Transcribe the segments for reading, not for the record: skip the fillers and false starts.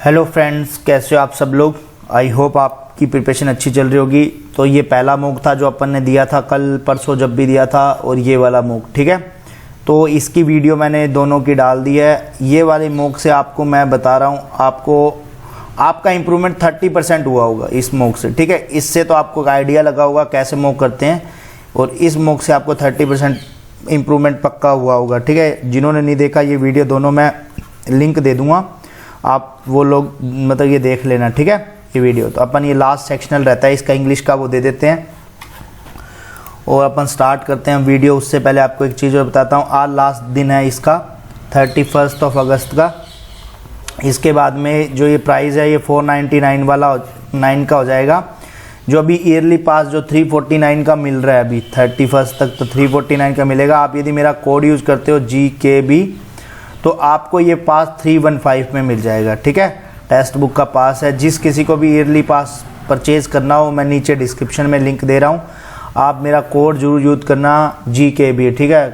Hello friends, कैसे हो आप सब लोग। आई होप आपकी प्रिपरेशन अच्छी चल रही होगी। तो ये पहला मूक था जो अपन ने दिया था कल परसों जब भी दिया था, और ये वाला मूक, ठीक है। तो इसकी वीडियो मैंने दोनों की डाल दी है। ये वाले मूक से आपको मैं बता रहा हूँ, आपका इम्प्रूवमेंट 30% हुआ होगा इस मूक से, ठीक है। इससे तो आपको आइडिया लगा होगा कैसे मूक करते हैं, और इस मूक से आपको 30% इम्प्रूवमेंट पक्का हुआ होगा, ठीक है। जिन्होंने नहीं देखा ये वीडियो दोनों मैं लिंक दे दूँगा, आप वो लोग मतलब ये देख लेना, ठीक है। ये वीडियो तो अपन ये लास्ट सेक्शनल रहता है इसका, इंग्लिश का वो दे देते हैं और अपन स्टार्ट करते हैं वीडियो। उससे पहले आपको एक चीज़ और बताता हूँ, आज लास्ट दिन है इसका 31 अगस्त का। इसके बाद में जो ये प्राइस है ये 499 वाला 9 का हो जाएगा। जो अभी ईयरली पास जो 349 का मिल रहा है अभी 31 तक, तो 349 का मिलेगा। आप यदि मेरा कोड यूज़ करते हो GKB तो आपको ये पास 315 में मिल जाएगा, ठीक है। टेक्स्ट बुक का पास है। जिस किसी को भी ईयरली पास परचेज़ करना हो, मैं नीचे डिस्क्रिप्शन में लिंक दे रहा हूँ, आप मेरा कोड जरूर यूज़ करना GKB, ठीक है।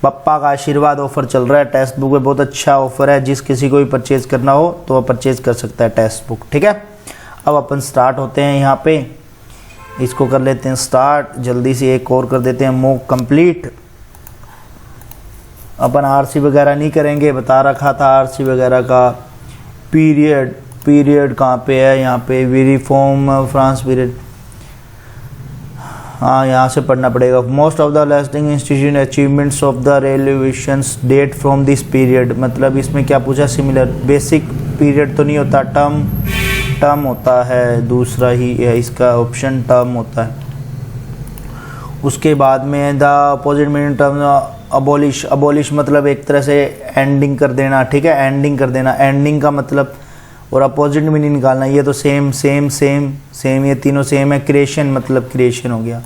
पप्पा का आशीर्वाद ऑफर चल रहा है टेक्स्ट बुक में, बहुत अच्छा ऑफर है। जिस किसी को भी परचेज़ करना हो तो वह परचेज़ कर सकता है टेक्स्ट बुक, ठीक है। अब अपन स्टार्ट होते हैं। यहाँ पे इसको कर लेते हैं स्टार्ट, जल्दी से एक और कर देते हैं मूक कंप्लीट। अपन RC वगैरह नहीं करेंगे, बता रखा था RC वगैरह का। पीरियड कहाँ पे है, यहाँ पे वीरिफॉर्म फ्रांस पीरियड, हाँ यहाँ से पढ़ना पड़ेगा। Most of the lasting institution achievements of the revelations date from this period. मतलब इसमें क्या पूछा, सिमिलर। बेसिक पीरियड तो नहीं होता, टर्म होता है, दूसरा ही है इसका ऑप्शन, टर्म होता है। उसके बाद में the opposite meaning term abolish मतलब एक तरह से एंडिंग कर देना, ठीक है। एंडिंग कर देना, एंडिंग का मतलब, और अपोजिट मीनिंग निकालना। ये तो सेम ये तीनों सेम है। क्रिएशन मतलब क्रिएशन हो गया।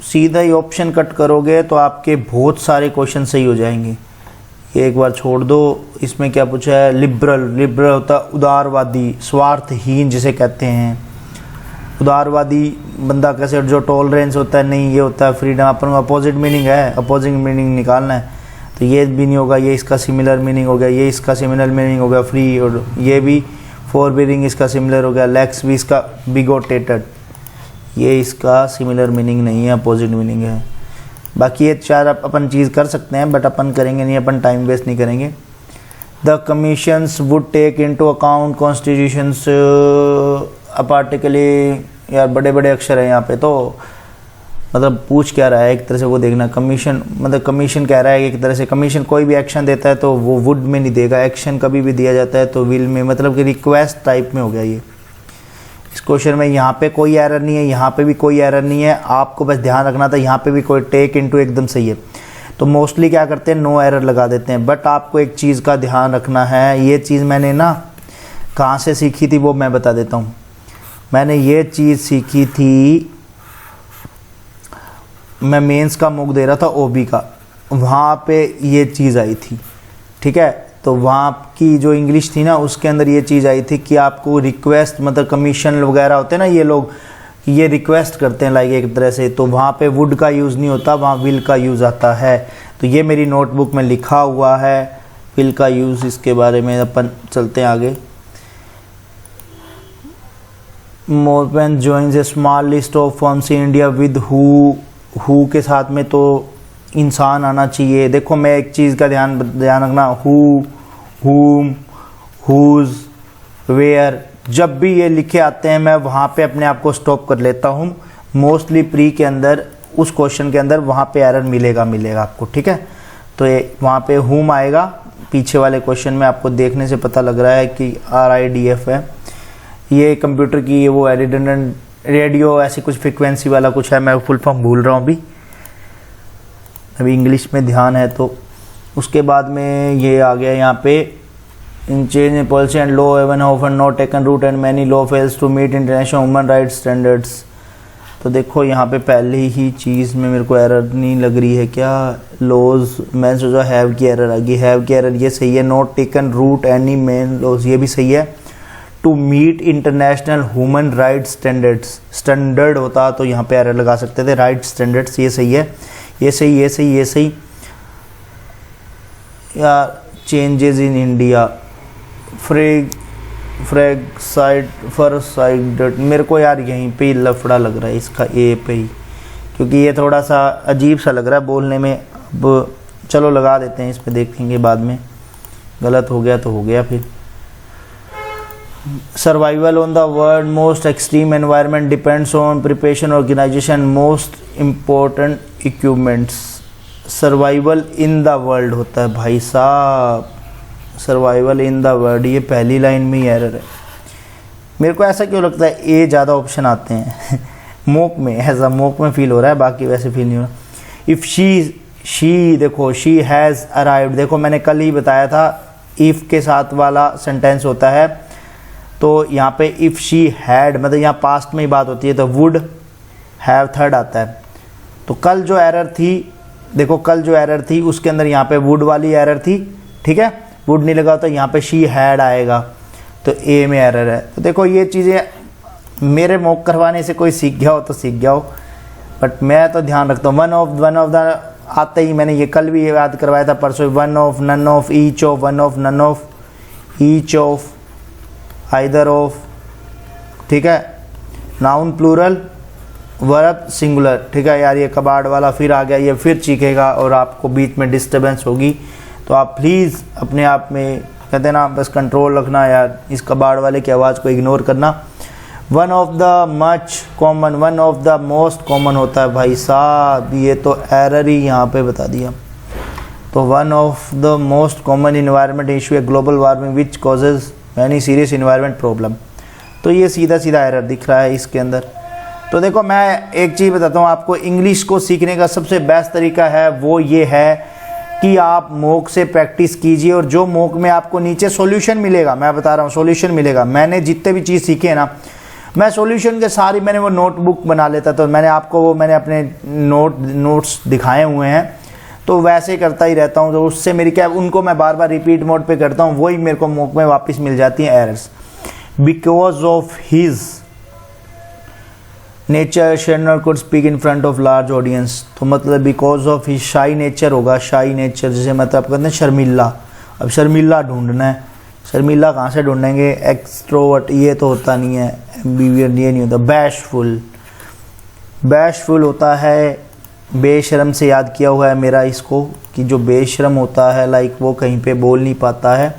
सीधा ही ऑप्शन कट करोगे तो आपके बहुत सारे क्वेश्चन सही हो जाएंगे। ये एक बार छोड़ दो। इसमें क्या पूछा है, लिबरल होता उदारवादी, स्वार्थहीन जिसे कहते हैं। उदारवादी बंदा कैसे, जो टॉलरेंस होता है, नहीं ये होता है फ्रीडम। अपन अपोजिट मीनिंग है, अपोजिट मीनिंग निकालना है, तो ये भी नहीं होगा, ये इसका सिमिलर मीनिंग हो गया, ये इसका सिमिलर मीनिंग हो गया फ्री, और ये भी फॉरबिडिंग इसका सिमिलर हो गया। लेक्स भी इसका बिगोटेटेड, ये इसका सिमिलर मीनिंग नहीं है, अपोजिट मीनिंग है। बाकी ये चार अपन चीज़ कर सकते हैं, बट अपन करेंगे नहीं, अपन टाइम वेस्ट नहीं करेंगे। The commissions would take into account constitutions particularly, यार बड़े बड़े अक्षर है यहाँ पे, तो मतलब पूछ क्या रहा है एक तरह से वो देखना। कमीशन मतलब कमीशन कह रहा है एक तरह से, कमीशन कोई भी एक्शन देता है तो वो वुड में नहीं देगा, एक्शन कभी भी दिया जाता है तो विल में, मतलब कि रिक्वेस्ट टाइप में हो गया ये इस क्वेश्चन में। यहाँ पे कोई एरर नहीं है, यहाँ पे भी कोई एरर नहीं है, आपको बस ध्यान रखना था। यहाँ पे भी कोई टेक इनटू एकदम सही है, तो मोस्टली क्या करते हैं, नो एरर लगा देते हैं। बट आपको एक चीज़ का ध्यान रखना है, ये चीज़ मैंने ना कहाँ से सीखी थी वो मैं बता देता हूँ। मैंने ये चीज़ सीखी थी, मैं मेंस का मूक दे रहा था OB का, वहाँ पे ये चीज़ आई थी, ठीक है। तो वहाँ की जो इंग्लिश थी ना, उसके अंदर ये चीज़ आई थी कि आपको रिक्वेस्ट मतलब कमीशन वगैरह होते हैं ना, ये लोग ये रिक्वेस्ट करते हैं लाइक एक तरह से, तो वहाँ पे वुड का यूज़ नहीं होता, वहाँ विल का यूज़ आता है। तो ये मेरी नोटबुक में लिखा हुआ है विल का यूज़। इसके बारे में अपन चलते हैं आगे। Morepen joins A small list of firms in India with who के साथ में तो इंसान आना चाहिए। देखो मैं एक चीज़ का ध्यान रखना, हु, हुम, हुज, वेयर, जब भी ये लिखे आते हैं मैं वहाँ पे अपने आप को स्टॉप कर लेता हूँ। मोस्टली प्री के अंदर उस क्वेश्चन के अंदर वहाँ पे एरर मिलेगा आपको, ठीक है। तो ये वहाँ पे हुम आएगा, पीछे वाले क्वेश्चन में आपको देखने से पता लग रहा है कि RIDF है। ये कंप्यूटर की वो रिडंडेंट रेडियो ऐसी कुछ फ्रिक्वेंसी वाला कुछ है, मैं फुल फॉर्म भूल रहा हूँ अभी इंग्लिश में ध्यान है तो। उसके बाद में ये आ गया यहाँ पे, in change in policy and law even often not taken root and many law fails to meet international human rights standards. तो देखो यहाँ पे पहले ही चीज़ में मेरे को एरर नहीं लग रही है क्या, लॉज, मैं सोचा हैव की एरर आ गई, हैव की एरर ये सही है। Not taken root any main laws ये भी सही है। To meet international human rights standards, standard होता तो यहाँ पे एरर लगा सकते थे, राइट स्टैंडर्ड्स ये सही है, ये सही। या चेंजेस इन इंडिया, फ्रैग साइड फर साइड, मेरे को यार यहीं पे ही लफड़ा लग रहा है इसका ए पे ही, क्योंकि ये थोड़ा सा अजीब सा लग रहा है बोलने में। अब चलो लगा देते हैं इस पे, देखेंगे बाद में, गलत हो गया तो हो गया फिर। Survival on the world most extreme environment depends on preparation organisation most important equipments. Survival in the world होता है भाई साहब, सर्वाइवल इन द वर्ल्ड, ये पहली लाइन में ही एरर है। मेरे को ऐसा क्यों लगता है ए ज़्यादा ऑप्शन आते हैं मोक में, ऐसा मोक में फील हो रहा है, बाकी वैसे फील नहीं हो रहा। इफ़ शी देखो, शी हैज़ अराइव्ड, देखो मैंने कल ही बताया था इफ़ के साथ वाला सेंटेंस होता है, तो यहाँ पे इफ़ शी हैड मतलब यहाँ पास्ट में ही बात होती है, तो वुड हैव थर्ड आता है। तो कल जो एरर थी, देखो कल जो एरर थी उसके अंदर यहाँ पे वुड वाली एरर थी, ठीक है, वुड नहीं लगा तो यहाँ पे शी हैड आएगा, तो ए में एरर है। तो देखो ये चीज़ें मेरे मॉक करवाने से कोई सीख गया हो तो सीख गया हो, बट मैं तो ध्यान रखता हूँ। वन ऑफ द आते ही मैंने ये कल भी ये याद करवाया था परसों, one of, none of, each of, one of, none of, each of, either of, ठीक है, नाउन प्लूरल, वर्ब सिंगुलर, ठीक है। यार ये कबाड़ वाला फिर आ गया, ये फिर चीखेगा और आपको बीच में डिस्टर्बेंस होगी, तो आप प्लीज़ अपने आप में कहते ना बस कंट्रोल रखना यार, इस कबाड़ वाले की आवाज़ को इग्नोर करना। One of the much common, one of the most common होता है भाई साहब, ये तो एरर ही यहाँ पे बता दिया। तो one of the most common environment issue है global warming which causes many serious environment problem, तो ये सीधा सीधा एरर दिख रहा है इसके अंदर। तो देखो मैं एक चीज़ बताता हूँ आपको, इंग्लिश को सीखने का सबसे बेस्ट तरीका है वो ये है कि आप मॉक से प्रैक्टिस कीजिए, और जो मॉक में आपको नीचे सॉल्यूशन मिलेगा, मैं बता रहा हूँ सॉल्यूशन मिलेगा। मैंने जितने भी चीज़ सीखे ना, मैं सॉल्यूशन के सारी मैंने वो नोटबुक बना लेता, तो मैंने आपको वो मैंने अपने नोट्स दिखाए हुए हैं, तो वैसे करता ही रहता हूँ। तो उससे मेरी क्या, उनको मैं बार बार रिपीट मोड पे करता हूँ, वही मेरे को मॉक में वापस मिल जाती हैं errors. Because of his nature शेरनर could speak in front of large audience, तो मतलब because of his shy nature होगा, शाई नेचर जैसे मतलब कहते हैं शर्मिला। अब शर्मिला ढूंढना है, शर्मिला कहाँ से ढूंढेंगे, एक्सट्रोवर्ट ये तो होता नहीं है, एम्बिवियंट ये नहीं होता। बैशफुल, बैशफुल होता है बेशरम से याद किया हुआ है मेरा इसको, कि जो बेशरम होता है लाइक वो कहीं पे बोल नहीं पाता है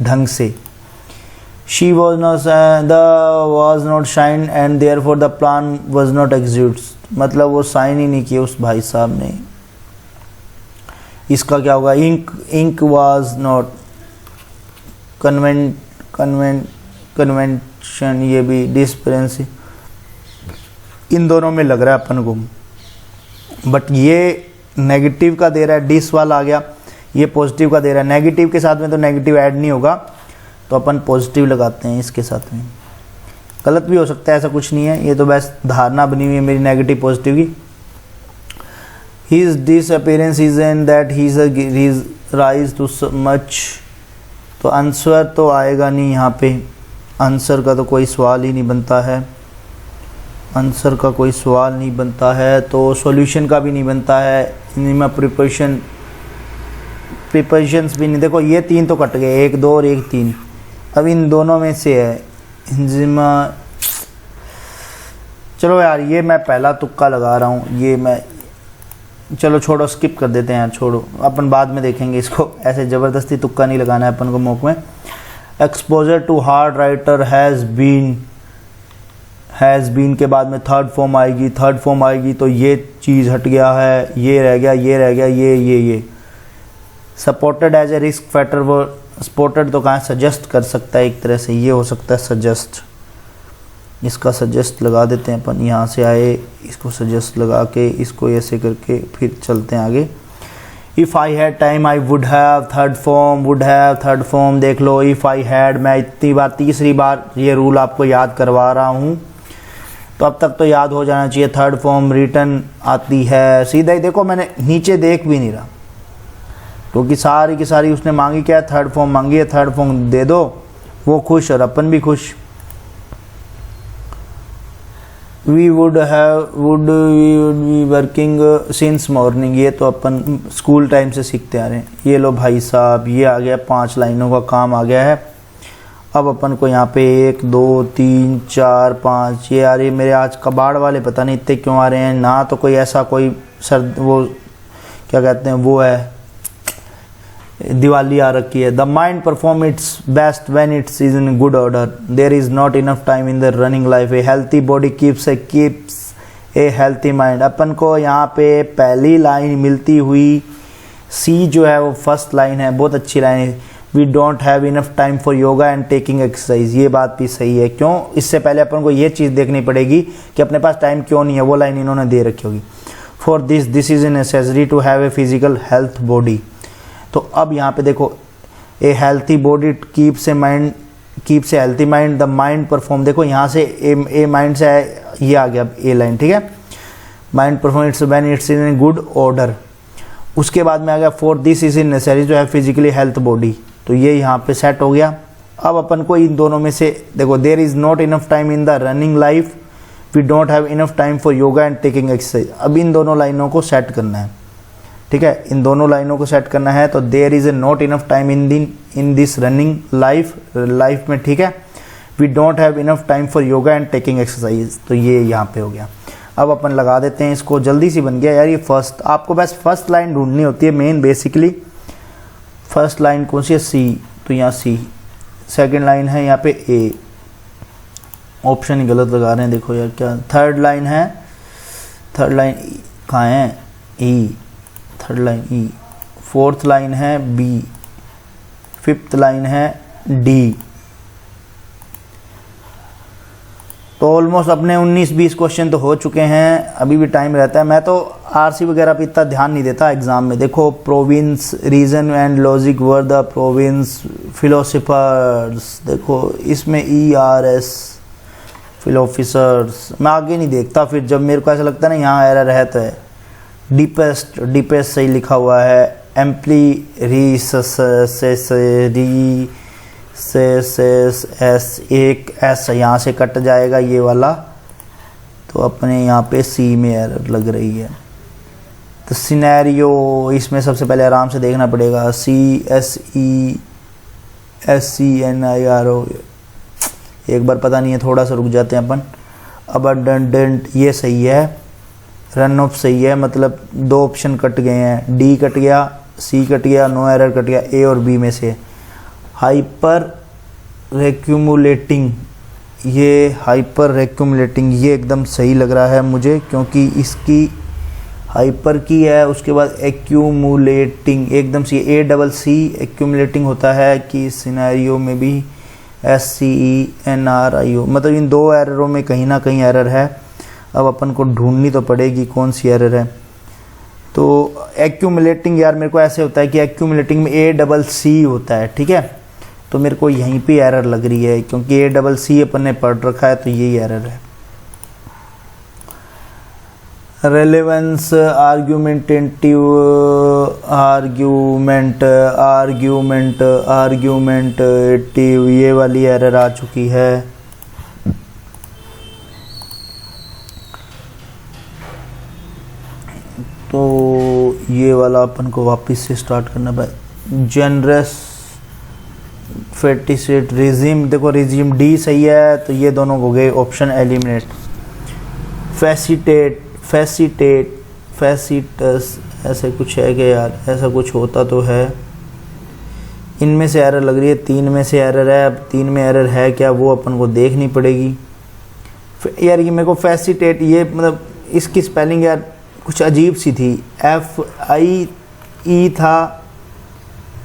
ढंग से। She was not the was not shine and there for the plan was not executes, मतलब वो साइन ही नहीं किया उस भाई साहब ने। इसका क्या होगा, इंक वॉज नॉट कन्वेंशन, ये भी डिस्पेरेंसी, इन दोनों में लग रहा है अपन को, बट ये नेगेटिव का दे रहा है, डिस वाला आ गया, ये पॉजिटिव का दे रहा है। नेगेटिव के साथ में तो नेगेटिव ऐड नहीं होगा, तो अपन पॉजिटिव लगाते हैं इसके साथ में। गलत भी हो सकता है, ऐसा कुछ नहीं है, ये तो बस धारणा बनी हुई है मेरी नेगेटिव पॉजिटिव की। His disappearance is in that he's rise to much, तो आंसर तो आएगा नहीं यहाँ पे, आंसर का तो कोई सवाल ही नहीं बनता है, आंसर का कोई सवाल नहीं बनता है, तो सॉल्यूशन का भी नहीं बनता है, इनमें प्रिपरेशंस भी नहीं। देखो ये तीन तो कट गए, एक दो और एक तीन, अब इन दोनों में से है इंजिमा। चलो यार ये मैं पहला तुक्का लगा रहा हूँ, ये मैं, चलो छोड़ो स्किप कर देते हैं यार, छोड़ो अपन बाद में देखेंगे इसको, ऐसे ज़बरदस्ती तुक्का नहीं लगाना है अपन को मौके में। Exposure to hard writer has been के बाद में थर्ड फॉर्म आएगी, थर्ड फॉर्म आएगी तो ये चीज़ हट गया है, ये रह गया, ये रह गया, ये supported as a risk factor, वो सपोर्टेड तो कहाँ सजेस्ट कर सकता है एक तरह से, ये हो सकता है सजेस्ट, इसका सजेस्ट लगा देते हैं अपन, यहाँ से आए इसको सजेस्ट लगा के इसको ऐसे करके फिर चलते हैं आगे। If I had time I would have third form, would have third form, देख लो इफ़ आई हैड, मैं इतनी बार तीसरी बार ये रूल आपको याद करवा रहा हूँ, तो अब तक तो याद हो जाना चाहिए। थर्ड फॉर्म रिटर्न आती है सीधा ही, देखो मैंने नीचे देख भी नहीं रहा क्योंकि सारी की सारी उसने मांगी क्या है, थर्ड फॉर्म मांगी है, थर्ड फॉर्म दे दो, वो खुश और अपन भी खुश। We would be working since morning, ये तो अपन स्कूल टाइम से सीखते आ रहे हैं। ये लो भाई साहब, ये आ गया 5 लाइनों का काम आ गया है। अब अपन को यहाँ पे 1 2 3 4 5 ये आ रही है मेरे आज कबाड़ वाले, पता नहीं इतने क्यों आ रहे हैं। ना तो कोई ऐसा कोई वो क्या कहते हैं वो है दिवाली आ रखी है। The mind perform its best when it's is in good order, there is not enough time in the running life, a healthy body keeps a healthy mind. अपन को यहाँ पे पहली लाइन मिलती हुई सी जो है वो फर्स्ट लाइन है, बहुत अच्छी लाइन है। We don't have enough time for yoga and taking exercise, ये बात भी सही है। क्यों? इससे पहले अपन को ये चीज़ देखनी पड़ेगी कि अपने पास टाइम क्यों नहीं है, वो लाइन इन्होंने दे रखी होगी। For this is necessary to have a physical health body. तो अब यहाँ पे देखो a healthy body keeps a healthy mind, the mind perform, देखो यहाँ से ए माइंड से ये आ गया ए लाइन, ठीक है। Mind perform it's when it's in good order. उसके बाद में आ गया for this is necessary to have physically health body, तो ये यहाँ पे सेट हो गया। अब अपन को इन दोनों में से देखो there is not enough time in the running life, we don't have enough time for yoga and taking exercise. अब इन दोनों लाइनों को सेट करना है, ठीक है, इन दोनों लाइनों को सेट करना है। तो there is a not enough time in this running life में, ठीक है। We don't have enough time for yoga and taking exercise, तो ये यहाँ पे हो गया। अब अपन लगा देते हैं इसको, जल्दी सी बन गया यार ये फर्स्ट। आपको बस फर्स्ट लाइन ढूंढनी होती है मेन, बेसिकली फर्स्ट लाइन कौन सी है, सी, तो यहाँ सी। सेकंड लाइन है यहाँ पे ए, ऑप्शन ही गलत लगा रहे हैं, देखो यार क्या। थर्ड लाइन कहाँ है, ई, थर्ड लाइन ई। फोर्थ लाइन है बी, फिफ्थ लाइन है डी। तो ऑलमोस्ट अपने 19-20 क्वेश्चन तो हो चुके हैं, अभी भी टाइम रहता है। मैं तो आरसी वगैरह पे इतना ध्यान नहीं देता एग्जाम में। देखो province, reason and logic were the province philosophers, देखो इसमें ERS फिलोफिसर्स, मैं आगे नहीं देखता, फिर जब मेरे को ऐसा लगता है ना यहाँ एरर है तो है। डीपेस्ट सही लिखा हुआ है। एम्पली एस, एक एस यहाँ से कट जाएगा ये वाला, तो अपने यहाँ पे सी में एरर लग रही है। तो सिनेरियो इसमें सबसे पहले आराम से देखना पड़ेगा, CSESCNIRO, एक बार पता नहीं है, थोड़ा सा रुक जाते हैं अपन। अबंडेंट ये सही है, रन ऑफ सही है, मतलब 2 ऑप्शन कट गए हैं, डी कट गया, सी कट गया, नो एरर कट गया, ए और बी में से। हाइपर रेक्यूमुलेटिंग, ये हाइपर रेक्यूमुलेटिंग ये एकदम सही लग रहा है मुझे, क्योंकि इसकी हाइपर की है, उसके बाद एक्यूमुलेटिंग एकदम सी, ACC एक्यूमुलेटिंग होता है कि सिनेरियो में भी SCENRIO, मतलब इन 2 एररों में कहीं ना कहीं एरर है। अब अपन को ढूंढनी तो पड़ेगी कौन सी एरर है। तो एक्यूमुलेटिंग यार मेरे को ऐसे होता है कि एक्यूमुलेटिंग में ACC होता है, ठीक है, तो मेरे को यहीं पे एरर लग रही है, क्योंकि ACC अपन ने पढ़ रखा है, तो यही एरर है। रेलेवेंस, आर्ग्यूमेंटेटिव, ये वाली एरर आ चुकी है। तो ये वाला अपन को वापस से स्टार्ट करना पड़ेगा। जेनरस फेटिसेट रिजिम, देखो रिजिम डी सही है, तो ये दोनों हो गए ऑप्शन एलिमिनेट। फैसिटस ऐसे कुछ है कि यार, ऐसा कुछ होता तो है। इनमें से एरर लग रही है, 3 में से एरर है। अब 3 में एरर है क्या, वो अपन को देखनी पड़ेगी यार। ये मेरे को फैसिटेट, ये मतलब इसकी स्पेलिंग यार कुछ अजीब सी थी, FIE था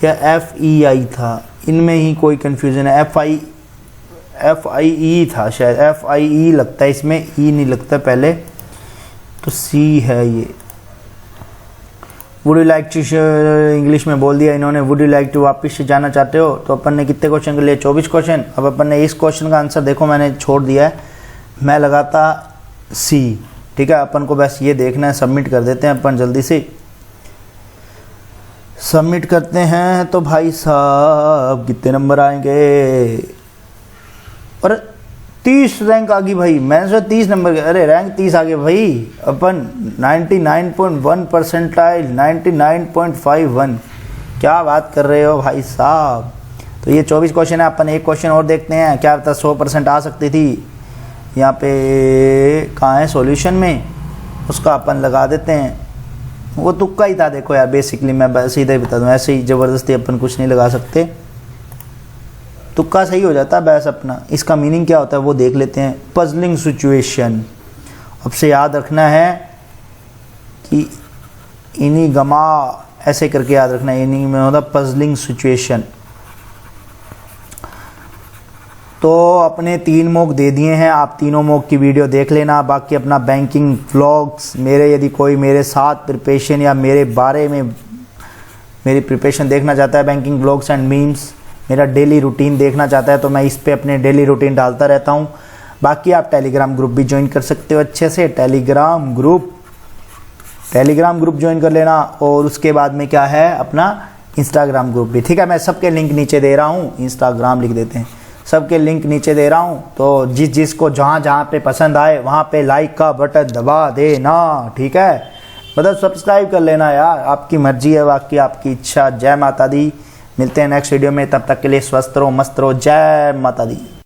या FEI था, इनमें ही कोई कंफ्यूजन है। FIE था शायद, FIE लगता है इसमें, ई नहीं लगता पहले, तो सी है ये। Would you like to, English में बोल दिया इन्होंने, वुड यू लाइक टू, वापस से जाना चाहते हो। तो अपन ने कितने क्वेश्चन के लिए, 24 क्वेश्चन। अब अपन ने इस क्वेश्चन का आंसर देखो मैंने छोड़ दिया है, मैं लगाता सी, ठीक है। अपन को बस ये देखना है, सबमिट कर देते हैं अपन जल्दी से, सबमिट करते हैं। तो भाई साहब कितने नंबर आएंगे, और 30 रैंक आ गई भाई, मैंने सोचा 30 नंबर, अरे रैंक 30 आ गए भाई। अपन 99.1 परसेंटाइल, 99.51, क्या बात कर रहे हो भाई साहब। तो ये 24 क्वेश्चन है। अपन एक क्वेश्चन और देखते हैं, क्या पता 100% आ सकती थी। यहाँ पे कहाँ है सॉल्यूशन में, उसका अपन लगा देते हैं। वो तुक्का ही था देखो यार, बेसिकली मैं सीधे बता दूँ, ऐसे ही ज़बरदस्ती अपन कुछ नहीं लगा सकते, तुक्का सही हो जाता है बस अपना। इसका मीनिंग क्या होता है वो देख लेते हैं। पजलिंग सिचुएशन, अब से याद रखना है कि इनी गमा ऐसे करके याद रखना है, इनी में होता पजलिंग सिचुएशन। तो अपने 3 मॉक दे दिए हैं, आप तीनों मॉक की वीडियो देख लेना। बाकी अपना बैंकिंग व्लॉग्स मेरे, यदि कोई मेरे साथ प्रिपरेशन या मेरे बारे में मेरी प्रिपरेशन देखना चाहता है, बैंकिंग व्लॉग्स एंड मीम्स, मेरा डेली रूटीन देखना चाहता है, तो मैं इस पे अपने डेली रूटीन डालता रहता हूँ। बाकी आप टेलीग्राम ग्रुप भी ज्वाइन कर सकते हो अच्छे से, टेलीग्राम ग्रुप ज्वाइन कर लेना। और उसके बाद में क्या है अपना इंस्टाग्राम ग्रुप भी, ठीक है। मैं सबके लिंक नीचे दे रहा हूँ, इंस्टाग्राम लिख देते हैं, सबके लिंक नीचे दे रहा हूँ। तो जिसको जहाँ पे पसंद आए वहाँ पे लाइक का बटन दबा देना, ठीक है। मतलब सब्सक्राइब कर लेना यार, आपकी मर्जी है, बाकी आपकी इच्छा। जय माता दी। मिलते हैं नेक्स्ट वीडियो में, तब तक के लिए स्वस्थ रहो, मस्त रहो। जय माता दी।